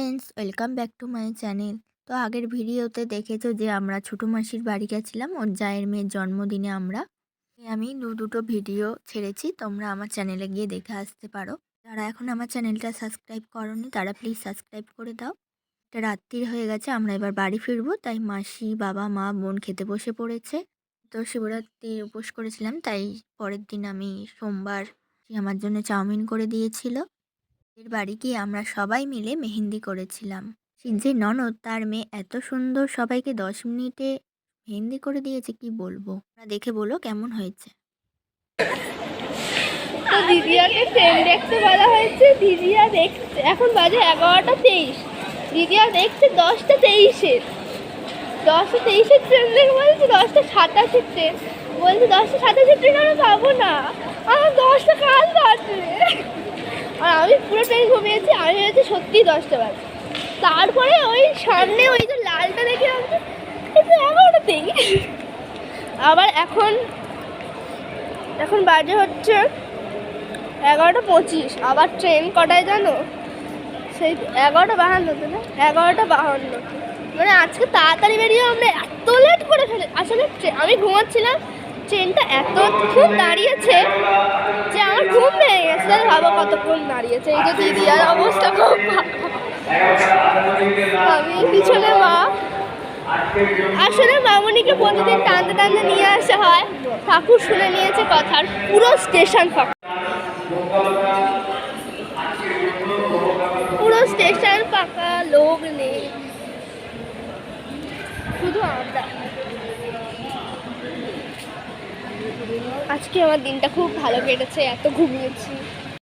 Friends, welcome back to my channel. তো আগের ভিডিওতে দেখেছো যে আমরা ছোটো মাসির বাড়ি গেছিলাম ওর জায়ের মেয়ের জন্মদিনে। আমি দুটো ভিডিও ছেড়েছি, তোমরা আমার চ্যানেলে গিয়ে দেখে আসতে পারো। যারা এখন আমার চ্যানেলটা সাবস্ক্রাইব করোনি তারা প্লিজ সাবস্ক্রাইব করে দাও। এটা রাত্রির হয়ে গেছে, আমরা এবার বাড়ি ফিরবো, তাই মাসি, বাবা, মা, বোন খেতে বসে পড়েছে। তো শিবরাত্রির উপোস করেছিলাম, তাই পরের দিন আমি সোমবার আমার জন্য চাউমিন করে দিয়েছিল। এর বাড়ি গিয়ে আমরা সবাই মিলে মেহেন্দি করেছিলাম। যে ননদ তার মেয়ে এত সুন্দর সবাইকে 10 মিনিটে মেহেন্দি করে দিয়েছে, কি বলবো। দেখে বলো কেমন হয়েছে। তো দিদিয়াকে ট্রেন দেখতে বলা হয়েছে। দিদিয়া দেখছে, এখন বাজে 11:23। দিদিয়া দেখছে 10:23-এর 10:23-এর ট্রেন দেখে বলছে 10:27-এর ট্রেন। বলছে 10:27-এর ট্রেন আমি পাবো না, আমার 10টা কাল বাজে। আর আমি পুরো ট্রেন ঘুমিয়েছি, আমি ভেবেছি সত্যি 10টা বাজে। তারপরে ওই সামনে ওই যে লালটা দেখে আমি 11:23। আবার এখন বাজে হচ্ছে 11:25। আবার ট্রেন কটায় জানো? সেই 11:52 না, 11:52। মানে আজকে তাড়াতাড়ি বেরিয়ে আমরা এত লেট করে ফেলে। আসলে আমি ঘুমাচ্ছিলাম, ট্রেনটা এতক্ষণ দাঁড়িয়েছে যে আমার ঘুম ভেঙে গেছে। তাহলে ভাবো কতক্ষণ দাঁড়িয়েছে। এই যে দিদিয়ার অবস্থা খুব আমি পিছনে মা। আসলে মামনিকে প্রতিদিন টানতে টানতে নিয়ে আসা হয়। ঠাকুর শুনে নিয়েছে কথার, পুরো স্টেশন ফাঁকা, পুরো স্টেশন ফাঁকা, লোক নেই, শুধু আমরা। আজকে আমার দিনটা খুব ভালো কেটেছে, এত ঘুমিয়েছি।